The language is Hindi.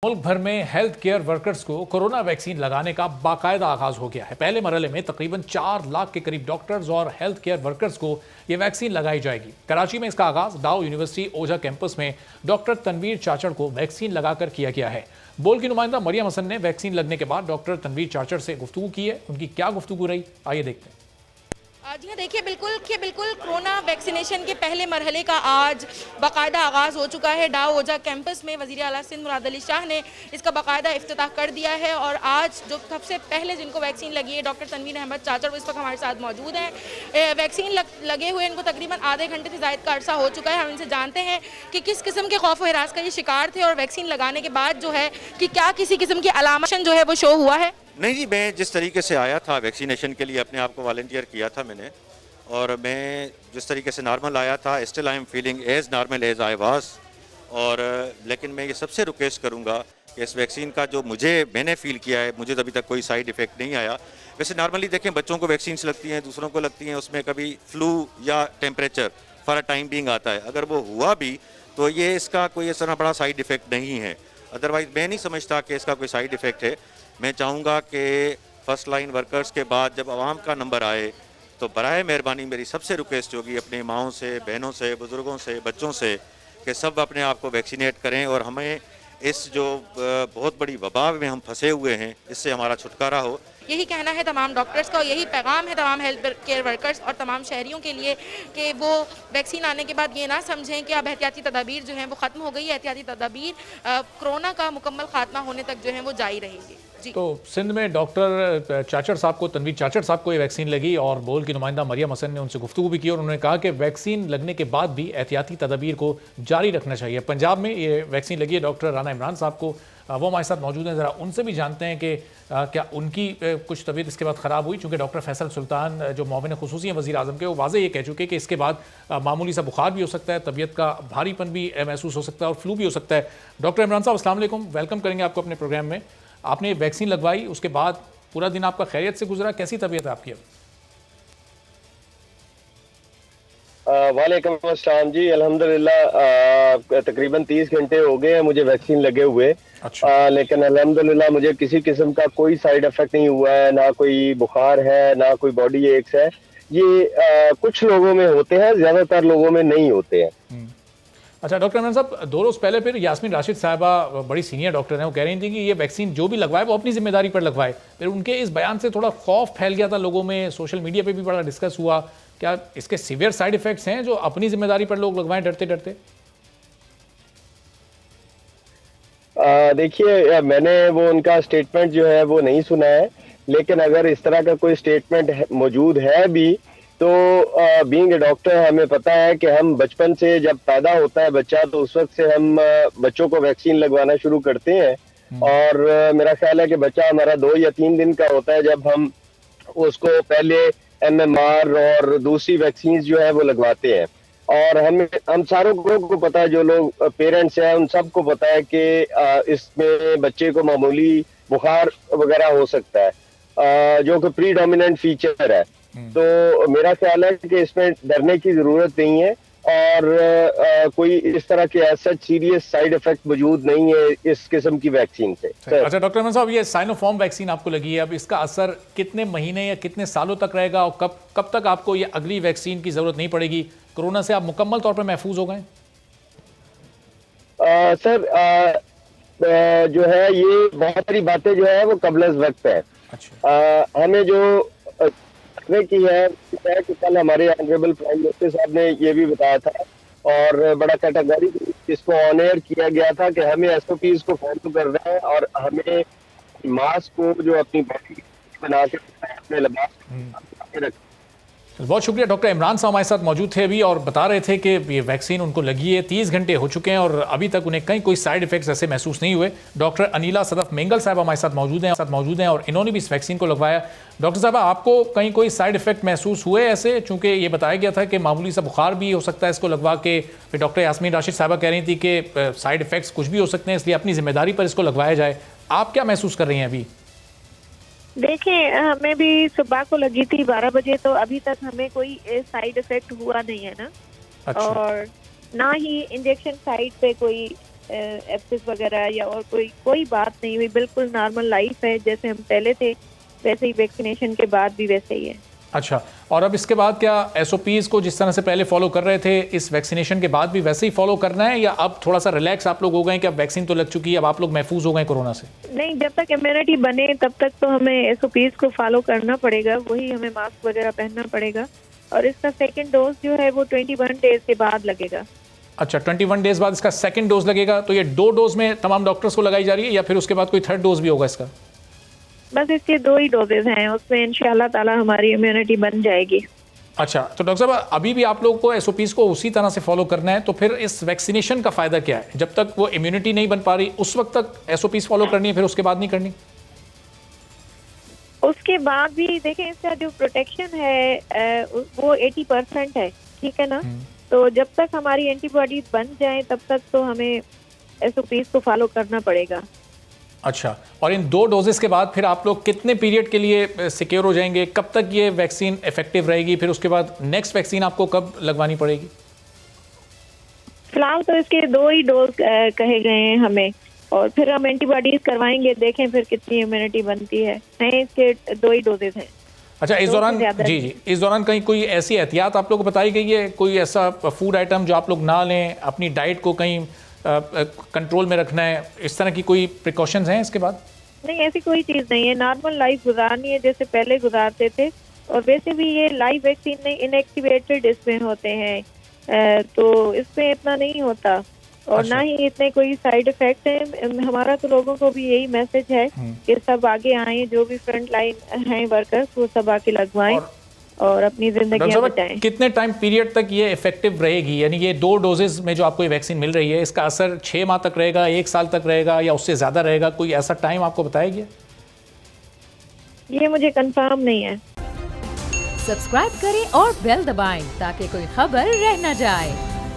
मुल्क भर में हेल्थ केयर वर्कर्स को कोरोना वैक्सीन लगाने का बाकायदा आगाज हो गया है। पहले मरहले में तकरीबन 4 लाख के करीब डॉक्टर्स और हेल्थ केयर वर्कर्स को यह वैक्सीन लगाई जाएगी। कराची में इसका आगाज डाउ यूनिवर्सिटी ओझा कैंपस में डॉक्टर तनवीर चाचड़ को वैक्सीन लगाकर किया गया है। बोल की नुमाइंदा मरियम हसन ने वैक्सीन लगने के बाद डॉक्टर तनवीर चाचड़ से गुफ्तगू की है। उनकी क्या गुफ्तगू रही, आइए देखते हैं। जी हाँ, देखिए बिल्कुल कोरोना वैक्सीनेशन के पहले मरहले का आज बाकायदा आगाज़ हो चुका है। डाउ ओझा कैंपस में वज़ीर आला सिंध मुराद अली शाह ने इसका बाकायदा इफ्तिताह कर दिया है और आज जो सबसे पहले जिनको वैक्सीन लगी है डॉक्टर तनवीर अहमद चाचड़, वो इस वक्त हमारे साथ मौजूद हैं। वैक्सीन लगे हुए इनको तकरीबन आधे घंटे से ज़ायद का अरसा हो चुका है। हम इनसे जानते हैं कि किस किस्म के खौफ व हिरास का ये शिकार थे और वैक्सीन लगाने के बाद जो है कि क्या किसी किस्म की अलामत जो है वो शो हुआ है। नहीं जी, मैं जिस तरीके से आया था वैक्सीनेशन के लिए अपने आप को वॉलंटियर किया था मैंने, और मैं जिस तरीके से नॉर्मल आया था, still I am feeling as normal as I was. और लेकिन मैं ये सबसे रिक्वेस्ट करूँगा कि इस वैक्सीन का जो मैंने फ़ील किया है, मुझे अभी तक कोई साइड इफ़ेक्ट नहीं आया। वैसे नॉर्मली देखें, बच्चों को वैक्सीन्स लगती हैं, दूसरों को लगती हैं, उसमें कभी फ्लू या temperature for a time being आता है। अगर वो हुआ भी तो ये इसका कोई ऐसा बड़ा साइड इफ़ेक्ट नहीं है। अदरवाइज़ मैं नहीं समझता कि इसका कोई साइड इफ़ेक्ट है। मैं चाहूँगा कि फर्स्ट लाइन वर्कर्स के बाद जब आवाम का नंबर आए तो बराए मेहरबानी मेरी सबसे रिक्वेस्ट होगी अपनी माओं से, बहनों से, बुज़ुर्गों से, बच्चों से कि सब अपने आप को वैक्सीनेट करें और हमें इस जो बहुत बड़ी वबा में हम फंसे हुए हैं, इससे हमारा छुटकारा हो। यही कहना है तमाम डॉक्टर्स का और यही पैगाम है तमाम हेल्थ केयर वर्कर्स और तमाम शहरियों के लिए कि वो वैक्सीन आने के बाद ये ना समझें कि अब एहतियाती तदाबीर जो हैं वो ख़त्म हो गई है। एहतियाती तदाबीर कोरोना का मुकम्मल खात्मा होने तक जो है वो जारी रहेंगी। जी। तो सिंध में डॉक्टर चाचड़ साहब को, तनवीर चाचड़ साहब को ये वैक्सीन लगी और बोल की नुमाइंदा मरियम हसन ने उनसे गुफ्तगू भी की और उन्होंने कहा कि वैक्सीन लगने के बाद भी एहतियाती तदाबीर को जारी रखना चाहिए। पंजाब में ये वैक्सीन लगी है डॉक्टर राना इमरान साहब को, वो हमारे साथ मौजूद हैं। ज़रा उनसे भी जानते हैं कि क्या उनकी कुछ तबीयत इसके बाद ख़राब हुई, चूँकि डॉक्टर फैसल सुल्तान जो मुआविन खुसूसी हैं वज़ीर आज़म के, वो वाज़े ये कह चुके कि इसके बाद मामूली सा बुखार भी हो सकता है, तबीयत का भारीपन भी महसूस हो सकता है और फ्लू भी हो सकता है। डॉक्टर इमरान साहब अस्सलाम वालेकुम, वेलकम करेंगे आपको अपने प्रोग्राम में। आपने वैक्सीन लगवाई, उसके बाद पूरा दिन आपका खैरियत से गुजरा, कैसी तबीयत है आपकी? वालेकुम अस्सलाम जी, अल्हम्दुलिल्लाह तकरीबन 30 घंटे हो गए हैं मुझे वैक्सीन लगे हुए। अच्छा। लेकिन अल्हम्दुलिल्लाह मुझे किसी किस्म का कोई साइड इफेक्ट नहीं हुआ है, ना कोई बुखार है, ना कोई बॉडी एक्स है। ये कुछ लोगों में होते हैं, ज्यादातर लोगों में नहीं होते हैं। अच्छा डॉक्टर इमरान साहब, 2 रोज़ पहले फिर यास्मीन राशिद साहिबा बड़ी सीनियर डॉक्टर हैं, वो कह रही थी कि ये वैक्सीन जो भी लगवाए वो अपनी जिम्मेदारी पर लगवाए। फिर उनके इस बयान से थोड़ा खौफ फैल गया था लोगों में, सोशल मीडिया पे भी बड़ा डिस्कस हुआ। क्या इसके सीवियर साइड इफेक्ट्स हैं जो अपनी जिम्मेदारी पर लोग लगवाएं डरते डरते? देखिए, मैंने वो उनका स्टेटमेंट जो है वो नहीं सुना है, लेकिन अगर इस तरह का कोई स्टेटमेंट मौजूद है भी तो बीइंग ए डॉक्टर हमें पता है कि हम बचपन से जब पैदा होता है बच्चा तो उस वक्त से हम बच्चों को वैक्सीन लगवाना शुरू करते हैं। और मेरा ख्याल है कि बच्चा हमारा 2 या 3 दिन का होता है जब हम उसको पहले MMR और दूसरी वैक्सीन जो है वो लगवाते हैं। और हम सारों को पता है, जो लोग पेरेंट्स हैं उन सबको पता है कि इसमें बच्चे को मामूली बुखार वगैरह हो सकता है, जो कि प्रीडोमिनेंट फीचर है। तो मेरा ख्याल है कि इसमें डरने की जरूरत नहीं है और कोई इस तरह के ऐसा सीरियस साइड इफेक्ट मौजूद नहीं है इस किस्म की वैक्सीन से। अच्छा डॉक्टर इमरान साहब, ये साइनोफार्म वैक्सीन आपको लगी है, अब इसका असर कितने महीने या कितने सालों तक रहेगा और कब तक आपको ये अगली वैक्सीन की जरूरत नहीं पड़ेगी? कोरोना से आप मुकम्मल तौर पर महफूज हो गए? सर, जो है ये बहुत सारी बातें जो है वो कबल वक्त है। अच्छा। हमें जो की है कि कल हमारे ऑनरेबल प्राइम मिनिस्टर साहब ने ये भी बताया था और बड़ा कैटेगरी इसको ऑन एयर किया गया था कि हमें SOPs को फॉलो करना है और हमें मास्क को जो अपनी बॉडी बना के अपने लिबास रखना। बहुत शुक्रिया। डॉक्टर इमरान साहब हमारे साथ मौजूद थे अभी और बता रहे थे कि ये वैक्सीन उनको लगी है, 30 घंटे हो चुके हैं और अभी तक उन्हें कहीं कोई साइड इफेक्ट्स ऐसे महसूस नहीं हुए। डॉक्टर अनीला सदफ मेंगल साहब हमारे साथ मौजूद हैं और इन्होंने भी इस वैक्सीन को लगवाया। डॉक्टर साहब, आपको कहीं कोई साइड इफेक्ट महसूस हुए ऐसे? चूँकि ये बताया गया था कि मामूली सा बुखार भी हो सकता है इसको लगवा के, फिर डॉक्टर यास्मीन राशिद साहबा कह रही थी कि साइड इफेक्ट्स कुछ भी हो सकते हैं, इसलिए अपनी जिम्मेदारी पर इसको लगवाया जाए। आप क्या महसूस कर रही हैं अभी? देखिए, हमें भी सुबह को लगी थी 12 बजे, तो अभी तक हमें कोई साइड इफेक्ट हुआ नहीं है ना। अच्छा। और ना ही इंजेक्शन साइट पे कोई एब्सेस वगैरह या और कोई बात नहीं हुई, बिल्कुल नॉर्मल लाइफ है, जैसे हम पहले थे वैसे ही, वैक्सीनेशन के बाद भी वैसे ही है। अच्छा, और अब इसके बाद क्या SOPs को जिस तरह से पहले फॉलो कर रहे थे इस वैक्सीनेशन के बाद भी वैसे ही फॉलो करना है, या अब थोड़ा सा रिलैक्स आप लोग हो गए कि अब वैक्सीन तो लग चुकी है, अब आप लोग महफूज हो गए कोरोना से? नहीं, जब तक इम्यूनिटी बने तब तक तो हमें SOPs को फॉलो करना पड़ेगा, वही हमें मास्क वगैरह पहनना पड़ेगा, और इसका सेकेंड डोज जो है वो 21 डेज के बाद लगेगा। अच्छा, 21 डेज बाद इसका सेकंड डोज लगेगा। तो ये 2 डोज में तमाम डॉक्टर्स को लगाई जा रही है या फिर उसके बाद कोई थर्ड डोज भी होगा इसका? बस इसके 2 ही डोजेज हैं, उसमें इंशाल्लाह ताला हमारी इम्यूनिटी बन जाएगी। अच्छा, तो डॉक्टर साहब अभी भी आप लोगों को SOPs को उसी तरह से फॉलो करना है, तो फिर इस वैक्सीनेशन का फायदा क्या है? जब तक वो इम्यूनिटी नहीं बन पा रही उस वक्त तक SOPs फॉलो करनी है, फिर उसके बाद नहीं करनी? उसके बाद भी देखें, इसका जो प्रोटेक्शन है वो 80% है, ठीक है ना। तो जब तक हमारी एंटीबॉडीज बन जाए तब तक तो हमें SOPs को फॉलो करना पड़ेगा। अच्छा, और इन 2 डोजेस के बाद फिर आप लोग कितने पीरियड के लिए सिक्योर हो जाएंगे? कब तक ये वैक्सीन इफेक्टिव रहेगी? फिर उसके बाद नेक्स्ट वैक्सीन आपको कब लगवानी पड़ेगी? फिलहाल तो इसके 2 ही डोज कहे गए हैं हमें, और फिर हम एंटीबॉडीज करवाएंगे, देखें फिर कितनी इम्यूनिटी बनती है। नहीं, इसके 2 ही डोजेज हैं। अच्छा, इस दौरान जी इस दौरान कहीं कोई ऐसी एहतियात आप लोगों को बताई गई है? कोई ऐसा फूड आइटम जो आप लोग ना लें, अपनी डाइट को कहीं कंट्रोल में रखना है, इस तरह की कोई प्रिकॉशंस हैं इसके बाद? नहीं, ऐसी कोई चीज़ नहीं है, नॉर्मल लाइफ गुजारनी है जैसे पहले गुजारते थे। और वैसे भी ये लाइव वैक्सीन नहीं, इनएक्टिवेटेड इसमें होते हैं, तो इसमें इतना नहीं होता, और अच्छा। ना ही इतने कोई साइड इफेक्ट है। हमारा तो लोगों को भी यही मैसेज है कि सब आगे आए, जो भी फ्रंट लाइन हैं वर्कर्स वो सब आके लगवाएं और अपनी जिंदगी बचाएं। कितने टाइम पीरियड तक ये इफेक्टिव रहेगी? यानी ये 2 डोजेज में जो आपको ये वैक्सीन मिल रही है, इसका असर 6 माह तक रहेगा, 1 साल तक रहेगा, या उससे ज्यादा रहेगा? कोई ऐसा टाइम आपको बताया गया? ये मुझे कंफर्म नहीं है। सब्सक्राइब करें और बेल दबाएं ताकि कोई खबर रह न जाए।